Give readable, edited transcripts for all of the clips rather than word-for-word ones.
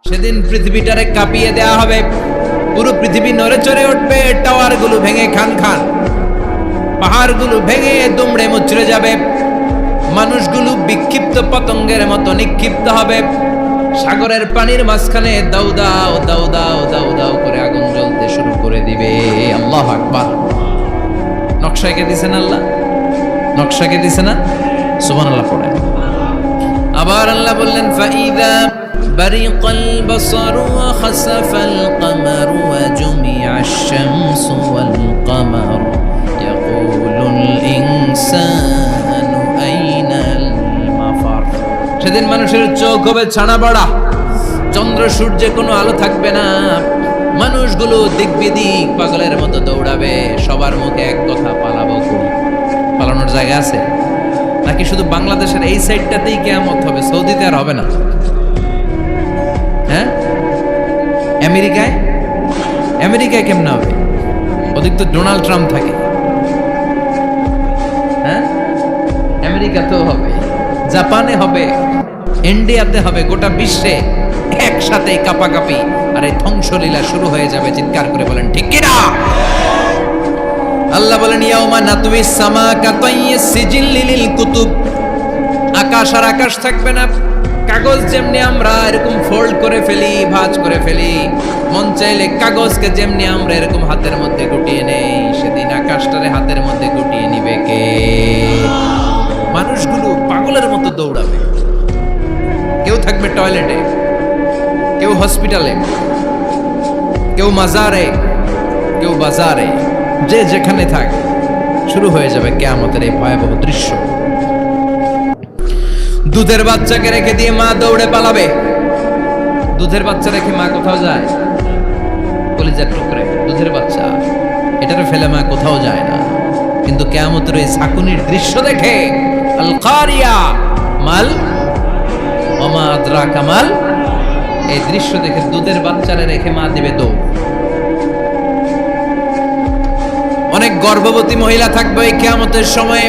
সেদিন পৃথিবীটারে কাঁপিয়ে দেয়া হবে, পুরো পৃথিবী নড়ে চড়ে উঠবে, টাওয়ারগুলো ভেঙে খান খান, পাহাড়গুলো ভেঙে দুমড়ে মুচড়ে যাবে, মানুষগুলো বিক্ষিপ্ত পতঙ্গের মতো নিক্ষিপ্ত হবে, সাগরের পানির মাঝখানে দাউ দাউ দাউ দাউ দাউ দাউ করে আগুন জ্বলতে শুরু করে দিবে। আল্লাহু আকবার। নকশা এঁকে দিছেন আল্লাহ, নকশা এঁকে দিছে না? সুবহানাল্লাহ পড়েন। আবার আল্লাহ বললেন ফাইদা বারিকাল বাসারু ওয়া খাসাফাল কামারু ওয়া জুমিআশ শামসু ওয়াল কামারু ইয়াকুলুল ইনসানু আইনাল মাফার। সেদিন মানুষের চোখ হবে ছানা বড়া, চন্দ্র সূর্যে কোনো আলো থাকবে না, মানুষগুলো দিক বিদিক পাগলের মতো দৌড়াবে, সবার মুখে এক কথা, পালাবো কই? পালানোর জায়গা আছে নাকি শুধু বাংলাদেশের এই সাইডটাতেই কিয়ামত হবে? সৌদিতে আর হবে না? হ্যাঁ, আমেরিকায় কেমনে হবে? ওদিক তো ডোনাল্ড ট্রাম্প থাকে। হ্যাঁ, আমেরিকাতেও হবে, জাপানে হবে, ইন্ডিয়াতে হবে, গোটা বিশ্বে একসাথে কাপাকাপি আর এই ধ্বংসলীলা শুরু হয়ে যাবে। চিৎকার করে বলেন ঠিক কিনা? আল্লাহ বলেন ইয়াউমা নাতুইস সামা কাতাইয়িস সিজিল্লি লিল কুতুব। আকাশ আর আকাশ থাকবে না, কাগজ যেমনি আমরা এরকম ফোল্ড করে ফেলি, ভাঁজ করে ফেলি, মন চাইলে কাগজকে যেমনি আমরা এরকম হাতের মধ্যে গুটিয়ে নেই, সেদিন আকাশটারে হাতের মধ্যে গুটিয়ে নিবে কে? মানুষগুলো পাগলের মতো দৌড়াবে, কেউ থাকবে টয়লেটে, কেউ হসপিটালে, কেউ মাজারে, কেউ বাজারে, যে যেখানে থাক, শুরু হয়ে যাবে কিয়ামতের এই ভয়াবহ দৃশ্য। দুধের বাচ্চাকে রেখে দিয়ে মা দৌড়ে পালাবে। দুধের বাচ্চা রেখে মা কোথাও যায়? কলিজার টুকরে দুধের বাচ্চা, এটারে ফেলে মা কোথাও যায় না। কিন্তু কিয়ামতের এই ঝাঁকুনির দৃশ্য দেখে আল কারিয়া মাল ওমা আদরাকা মাল, এই দৃশ্য দেখে দুধের বাচ্চারে রেখে মা দিবে দৌড়। অনেক গর্ভবতী মহিলা থাকবে এই কিয়ামতের সময়ে,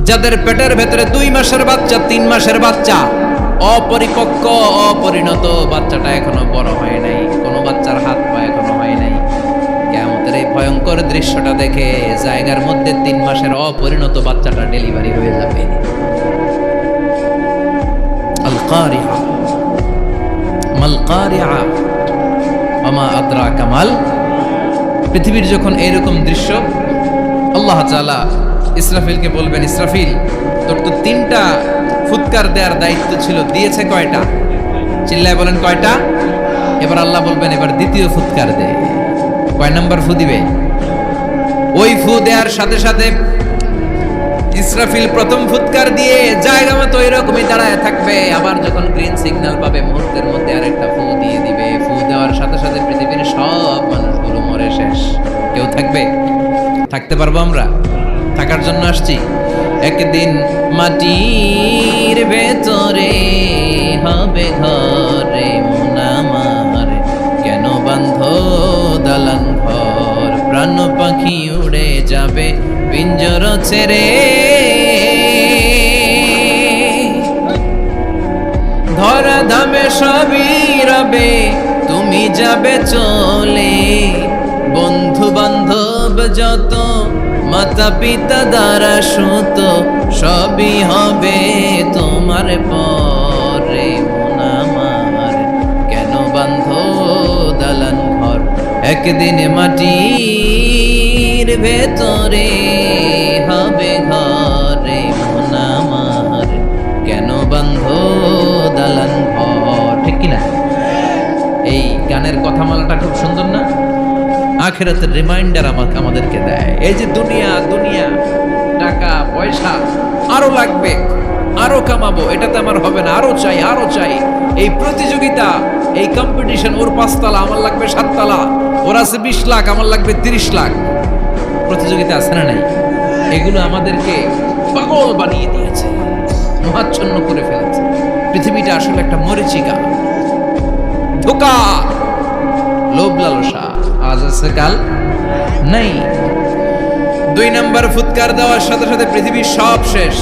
যাদের পেটের ভেতরে 2 মাসের বাচ্চা, 3 মাসের বাচ্চা, অপরিপক্ক অপরিণত, বাচ্চাটা এখনো বড় হয় নাই, কোনো বাচ্চার হাত পা এখনো হয় নাই। কিয়ামতের এই ভয়ঙ্কর দৃশ্যটা দেখে জায়গার মধ্যে 3 মাসের অপরিণত বাচ্চাটা ডেলিভারি হয়ে যাবে। আল কারিয়া মাল কারিয়া ওমা আদরাকা মাল। পৃথিবীর যখন এইরকম দৃশ্য, আল্লাহ তাআলা ইসরাফিলকে বলবেন, ইসরাফিল তোর তো 3টা ফুৎকার দেওয়ার দায়িত্ব ছিল, দিয়েছে কয়টা? চিল্লায় বলেন কয়টা? এবার আল্লাহ বলবেন এবার দ্বিতীয় ফুৎকার দে। কয় নাম্বার ফু দিবে? ওই ফু দেওয়ার সাথে সাথে ইসরাফিল প্রথম ফুৎকার দিয়ে জায়গা মতো এরকমই দাঁড়ায় থাকবে, আবার যখন গ্রিন সিগন্যাল পাবে মুহূর্তের মধ্যে আরেকটা ফু দিয়ে দিবে। ফু দেওয়ার সাথে সাথে পৃথিবীর সব মানুষগুলো মরে শেষ, কেউ থাকবে? থাকতে পারবো আমরা? থাকার জন্য আসছি। একদিন মাটির ভেতরে হবে ঘরে মন আমার, কেন বান্ধ দালান ঘর, প্রাণ পাখি উড়ে যাবে পিঞ্জর ছেড়ে, ধরা ধামে সবই রবে তুমি যাবে চলে, বন্ধু বান্ধব যত, মাতা পিতা দ্বারা সুত, সবই হবে তোমার পরে মন আমার, কেন বান্ধ দালান ঘর, একদিন মাটির ভেতরে হবে ঘরে মন আমার, কেন বান্ধ দালান ঘর। ঠিক কিনা? এই গানের কথামালাটা খুব সুন্দর না? আখিরাতের রিমাইন্ডার আমাদেরকে দেয়। এই যে দুনিয়া, টাকা পয়সা আরো লাগবে, আরো কামাবো, এটাতে আমার হবে না, আরো চাই, আরো চাই। এই প্রতিযোগিতা, এই কম্পিটিশন, ওর 5 তলা আমার লাগবে 7 তলা, ওর আছে 20 লাখ আমার লাগবে 30 লাখ, প্রতিযোগিতা আছে না নাই? এগুলো আমাদেরকে পাগল বানিয়ে দিয়েছে, মহাচ্ছন্ন করে ফেলেছে। পৃথিবীটা আসলে একটা মরীচিকা, ধোঁকা, লোভ লালসা, আজ আছে কাল নাই। 2 নাম্বার ফুৎকার দেওয়ার সাথে সাথে পৃথিবীর সব শেষ।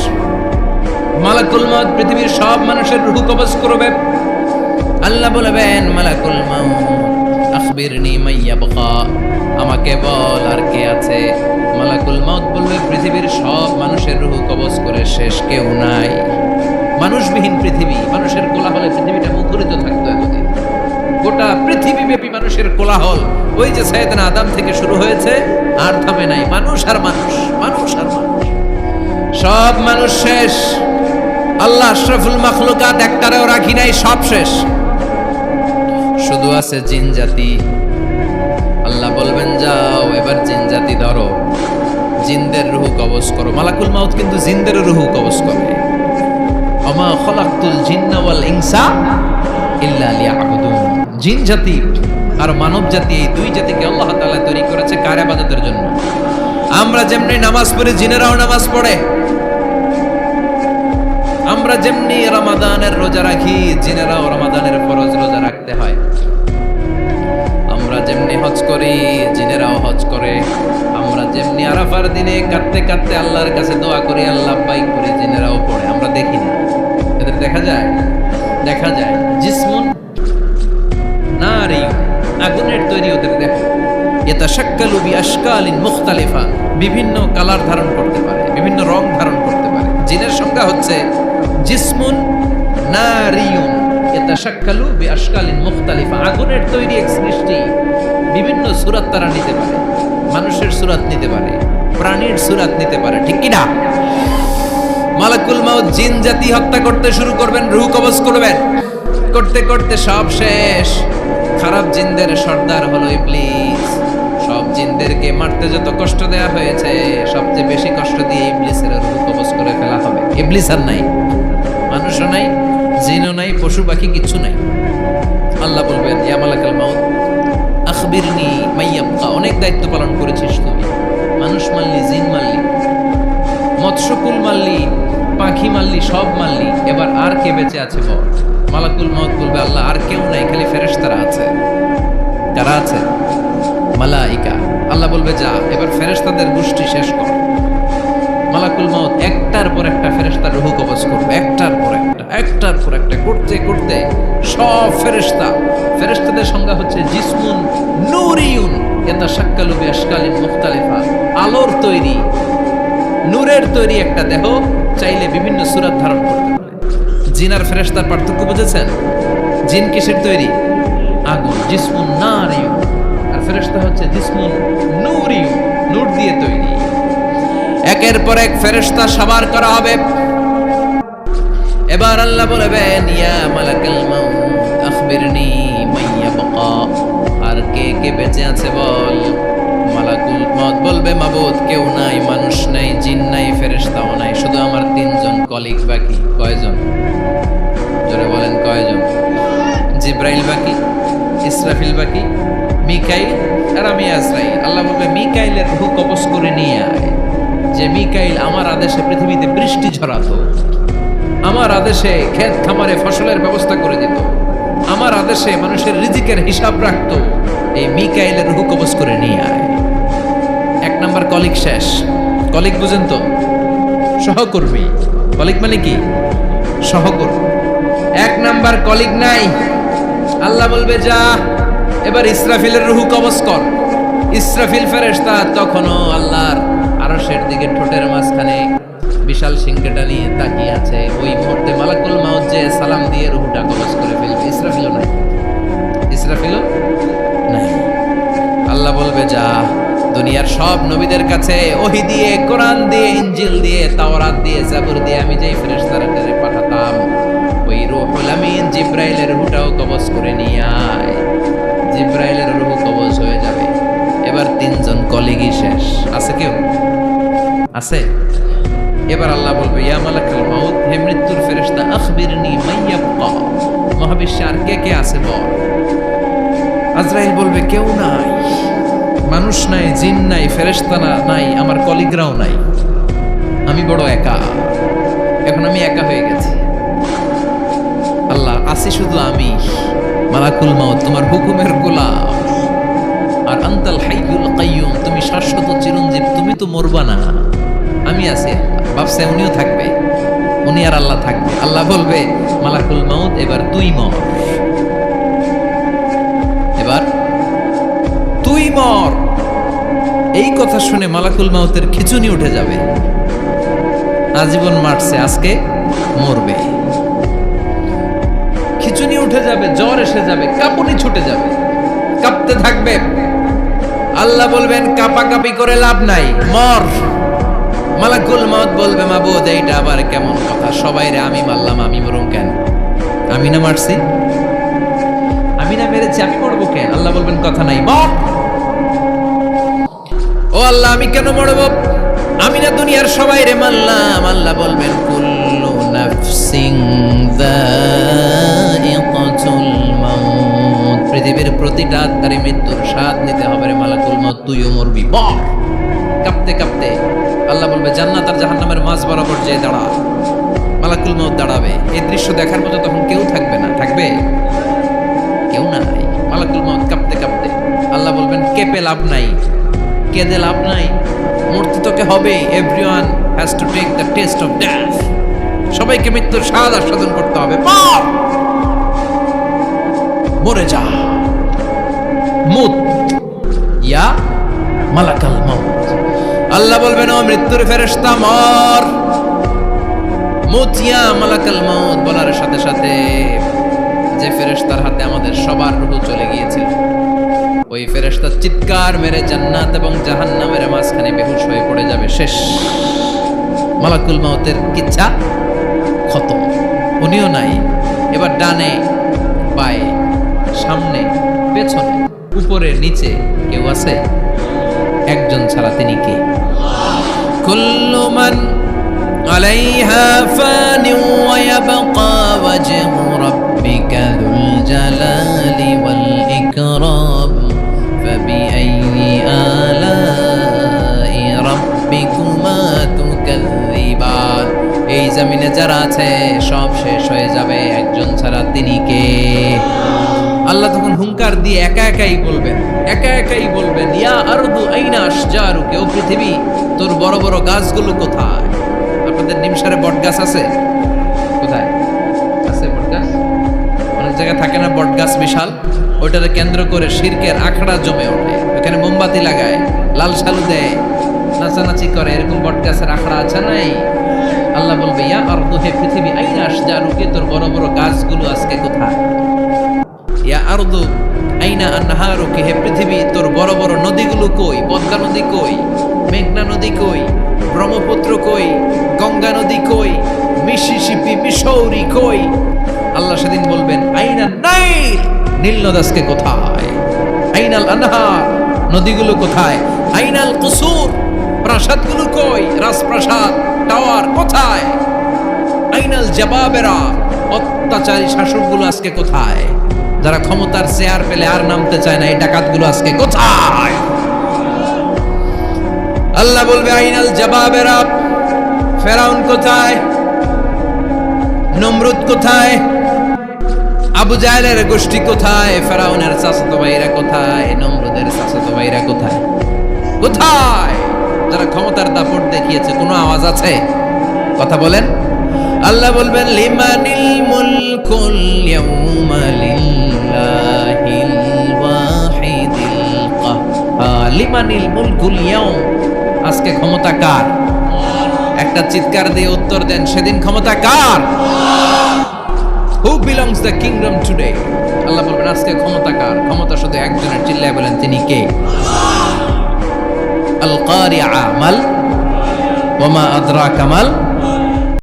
মালাকুল মউত পৃথিবীর সব মানুষের রূহ কবজ করবে। আল্লাহ বলবেন মালাকুল মাউত আখবিরনি মাইয়াবকা, আমাকে বল আর কে আছে। মালাকুল মাউত বলবে পৃথিবীর সব মানুষের রূহ কবজ করে শেষ, কেউ নাই। মানুষবিহীন পৃথিবী, মানুষের কোলাহলে পৃথিবীটা মুখরিত থাকতো এতদিন। গোটা পৃথিবীব্যাপী মানুষের কোলাহল, ওই যে সাইয়েদনা আদম থেকে শুরু হয়েছে আর থামে নাই। মানুষ আর মানুষ, মানুষ আর মানুষ, সব মানুষ শেষ। আল্লাহ আশরাফুল মাখলুকাত একটারেও রাখি নাই, সব শেষ। শুধু আছে জিন জাতি। আল্লাহ বলবেন যাও এবার জিন জাতি ধরো, জিনদের রূহ কবজ করো। মালাকুল মাউত কিন্তু জিনদের রূহ কবজ করে। ওমা খলাকতুল জিন্না ওয়াল ইনসা ইল্লা লিয়াবুদুন। জিন জাতি আর মানব জাতি, এই দুই জাতিকে আল্লাহ তাআলা তৈরি করেছে কার ইবাদতের জন্য। আমরা যেমনি নামাজ পড়ি, জিনেরাও নামাজ পড়ে। আমরা যেমনি রমাদানের রোজা রাখি, জিনেরাও রমাদানের ফরজ রোজা রাখতে হয়। আমরা যেমনি হজ করি, জিনেরাও হজ করে। আমরা যেমনি আরাফার দিনে কাঁদতে কাঁদতে আল্লাহর কাছে দোয়া করি, আল্লাহ বাইক করে, জিনেরাও পড়ে। আমরা দেখি না, এদের দেখা যায়, দেখা যায়। জিসমুন নারী, আগুনের তৈরি ওদের দেখো। ইয়াতাশাক্কালু বিআশকালিন মুখতালিফা, বিভিন্ন কালার ধারণ করতে পারে, বিভিন্ন রং ধারণ করতে পারে। জিনের সংজ্ঞা হচ্ছে জিসমুন নারিয়ুন ইয়াতাশাক্কালু বিআশকালিন মুখতালিফা, আগুনের তৈরি এক সৃষ্টি। বিভিন্ন সূরত তারা নিতে পারে, মানুষের সূরত নিতে পারে, প্রাণীর সূরত নিতে পারে, ঠিক কি না? মালাকুল মাউত জিন জাতি হত্যা করতে শুরু করবেন, রূহ কবজ করবেন। করতে করতে সব শেষ। খারাপ জিনদের সর্দার হলো ইবলিস। সব জিনদেরকে মারতে যত কষ্ট দেয়া হয়েছে, সবচেয়ে বেশি কষ্ট দিয়ে ইবলিসের রূহ কবজ করে ফেলা হবে। ইবলিস আর নাই, মানুষও নাই, জিনও নাই, পশু পাখি কিচ্ছু নাই। আল্লাহ বলবেন ইয়া মালাকুল মাউত আখবিরনি মাইয়াবকা, অনেক দায়িত্ব পালন করেছিস তুমি। মানুষ মারলি, জিন মারলি, মৎস্যকুল মারলি, পাখি মারলি, সব মারলি, এবার আর কে বেঁচে আছে বল। মালাকুল মাউত বলবে আল্লাহ আর কেউ নাই, খালি ফেরেশতারা আছে। কারা আছে? মালাইকা। আল্লাহ বলবে যা এবার ফেরেশতাদের গোষ্ঠী শেষ কর। মালাকুল মাউত একটার পর একটা ফেরেশতার রূহ কবজ করবে, একটার পর একটা, একটার পর একটা, করতে করতে সব ফেরেশতা। ফেরেশতাদের সংজ্ঞা হচ্ছে জিসমুন নূরিয়ুন ইয়াতাশাক্কালু বিআশকালিন মুখতালিফা, আলোর তৈরি, নূরের তৈরি একটা দেহ, চাইলে বিভিন্ন সূরত ধারণ করতে পারে। জিন আর ফেরেশতার পার্থক্য বুঝেছেন? জিন কিসের তৈরি? আগুন, জিসমুন নারিয়ুন। আর ফেরেশতা হচ্ছে জিসমুন নূরিয়ুন, নূর দিয়ে তৈরি। একের পর এক ফেরেশতা সবার করা হবে। এবার আল্লাহ বলবেন ইয়া মালাকুল মাউত আখবিরনি মাইয়াবকা, আর কে কে বেঁচে আছে বল। মালাকুল মাউত বলবে মাবুদ কেউ নাই, মানুষ নাই, জিন নাই, ফেরেশতাও নাই, শুধু আমার তিনজন কলিগ বাকি। কয়জন? জোরে বলেন কয়জন? জিব্রাইল বাকি, ইসরাফিল বাকি, মিকাইল আর আমি আজরাইল। আল্লাহ বলবে মিকাইলের রূহ কবজ করে নিয়ে আয়। যে মিকাইল আমার আদেশে পৃথিবীতে বৃষ্টি ঝরাতো, আমার আদেশে ক্ষেত খামারে ফসলের ব্যবস্থা করে দিত, আমার আদেশে মানুষের রিজিকের হিসাব রাখতো, এই মিকাইলের রূহ কবজ করে নিয়ে আয়। এক নাম্বার কলিগ শেষ। কলিগ বুঝেন তো? সহকর্মী। কলিগ মানে কি? সহকর্মী। এক নাম্বার কলিগ নাই। আল্লাহ বলবে যা এবার ইসরাফিলের রূহ কবজ কর। ইসরাফিল ফেরেশতা তখনও আল্লাহর আরশের দিকে ঠোঁটের মাঝখানে বিশাল সিংহটা নিয়ে তাকিয়ে আছে। ওই মুহূর্তে মালাকুল মাউত যে সালাম দিয়ে রূহটা কবজ করে ফেলবে। ইসরাফিলও নাই, ইসরাফিলও নাই। আল্লাহ বলবে যা দুনিয়ার সব নবীদের কাছে ওহী দিয়ে, কোরআন দিয়ে, ইনজিল দিয়ে, তাওরাত দিয়ে, জাবুর দিয়ে আমি যেই ফেরেশতাদের পাঠাতাম, ওই রূহুল আমিন জিব্রাইলের রূহটাও কবজ করে নিয়ে আয়। জিব্রাইলের রূহ কবজ হয়ে যাবে। এবার তিনজন কলিগই শেষ। আছে কেউ? আছে? এবার আল্লাহ বলবে ইয়া মালাকুল মাউত, হে মৃত্যুর ফেরেশতা আখবিরনি মাইয়াবকা, মহাবিশ্বে আর কে কে আছে বল। আজরাইল বলবে কেউ নাই, মানুষ নাই, জিন নাই, ফেরেশতা নাই, আমার কলিগরাও নাই, আমি বড় একা। এখন আমি একা হয়ে গেছি। আল্লাহ আসি শুধু আমি। মালাকুল মাউত তোমার হুকুমের গোলাম। আর আনতাল হাইয়ুল কাইয়ুম, তুমি শাশ্বত চিরঞ্জীব, তুমি তো মরবা না, আমি আছি। ভাবছে উনিও থাকবে, উনি আর আল্লাহ থাকবে। আল্লাহ বলবে মালাকুল মাউত এবার তুই মর। এই কথা শুনে মালাকুল মাউতের খিচুনি উঠে যাবে। আজীবন মারছে, আজকে মরবে। খিচুনি উঠে যাবে, জ্বর এসে যাবে, কাঁপুনি ছুটে যাবে, কাঁপতে থাকবে। আল্লাহ বলবেন কাঁপাকাঁপি করে লাভ নাই, মর। মালাকুল মাউত বলবে মাবুদ এইটা আবার কেমন কথা, সবাই রে আমি মারলাম, আমি মরুম কেন? আমি না মারছি, আমি না মেরেছি, আমি মরবো কেন? আল্লাহ বলবেন কথা নাই, মর। ও আল্লাহ আমি কেন মরবো? আমি না দুনিয়ার সবাই রে মারলাম। আল্লাহ বলবেন কুল্লু নাফসিন যায়িকাতুল মাউত, পৃথিবীর প্রতিটা আত্মারই মৃত্যুর স্বাদ নিতে হবে রে মালাকুল মাউত, তুইও মরবি, মর। কাঁপতে কাঁপতে আল্লাহ বলবে জান্নাত আর জাহান্নামের মাঝ বরাবর যে দাঁড়া। মালাকুল মাউত দাঁড়াবে, এই দৃশ্য দেখার মতো তখন কেউ থাকবে না, থাকবে কেউ নাই। মালাকুল মাউত কাঁপতে কাঁপতে আল্লাহ বলবেন কেঁপে লাভ নাই, কেঁদে লাভ নাই, মরতে তোকে হবে। Everyone has to take the test of death, সবাইকে মৃত্যুর স্বাদ আস্বাদন করতে হবে, মর, মরে যা। মুত ইয়া মালাকাল মাউত। আল্লাহ বলবেন ও মৃত্যুর ফেরেশতা মর, মুত ইয়া মালাকাল মাউত। বলার সাথে সাথে যে ফেরেশতার হাতে আমাদের সবার রূহ চলে গিয়েছিল, ওই ফেরেশতা চিৎকার মেরে জান্নাত এবং জাহান্নামের মাঝখানে বেহুশ হয়ে পড়ে যাবে, শেষ। মালাকুল মাউতের কিচ্ছা খতম, উনিও নাই। এবার ডানে বায়ে সামনে পেছনে উপরে নিচে কেউ আছে? একজন ছাড়া, তিনি কে? কুল্লু মান আলাইহা ফানি ওয়া ইয়াবকা ওয়াজহু রাব্বিকা যুল জালালি ওয়াল ইকরাম ফাবিআইয়ি আলাই রাব্বিকুমা তুকাযযিবান। এই জমিনে যারা আছে সব শেষ হয়ে যাবে, একজন ছাড়া, তিনি কে? আল্লাহ তখন হুঙ্কার দিয়ে একা একাই বলবেন, একা একাই বলবেন ইয়া আরদু আইনা আশজারুকা, ও পৃথিবী তোর বড় বড় গাছগুলো কোথায়? আপনাদের নিমসারে বট গাছ আছে? কোথায় আছে বট গাছ? অনেক জায়গায় থাকে না বট গাছ বিশাল, ওইটাকে কেন্দ্র করে শিরকের আখড়া জমে ওঠে, ওখানে মোমবাতি লাগায়, লাল সালু দেয়, নাচানাচি করে, এরকম বট গাছের আখড়া আছে নাই? আল্লাহ বলবে ইয়া আরদু, হে পৃথিবী, আইনা আশজারুকা, তোর বড় বড় গাছগুলো আজকে কোথায়? ইয়া আরদু আইনা আনহারুকা, হে পৃথিবী তোর বড় বড় নদীগুলো কই? পদ্মা নদী কই? মেঘনা নদী কই? ব্রহ্মপুত্র কই? গঙ্গা নদী কই? মিসিসিপি, মিসৌরি কই? আল্লাহ সেদিন বলবেন আইনা নাইল, নীল নদ আজকে কোথায়? আইনাল আনহার, নদীগুলো কোথায়? আইনাল কুসুর, প্রাসাদগুলো কই? রাজপ্রাসাদ, টাওয়ার কোথায়? আইনাল জাবাবেরা, অত্যাচারী শাসকগুলো আজকে কোথায়? যারা ক্ষমতার চেয়ার পেলে আর নামতে চায় না, এই ডাকাতগুলো আজকে কোথায়? আল্লাহ বলবে আইনাল জাবাবেরা, ফেরাউন কোথায়? নমরুদ কোথায়? আবু জাহেলের গোষ্ঠী কোথায়? ফেরাউনের চাচাতো ভাইরা কোথায়? নমরুদের চাচাতো ভাইরা কোথায়? কোথায়? যারা ক্ষমতার দাপট দেখিয়েছে, কোনো আওয়াজ আছে? কথা বলেন। আল্লাহ বলবেন লিমানিল মুলকুল ইয়াউমা লিল্লাহিল ওয়াহিদিল কাহ্হার, লিমানিল মুলকুল ইয়াউম, আজকে ক্ষমতা কার? একটা চিৎকার দিয়ে উত্তর দেন, সেদিন ক্ষমতা কার? Who belongs the kingdom today? আল্লাহ বলবেন আজকে ক্ষমতা কার? ক্ষমতা শুধু একজনের, চিল্লায় বলেন তিনি কে? আল কারিআ, মাল ওয়া মা আদরাকা মাল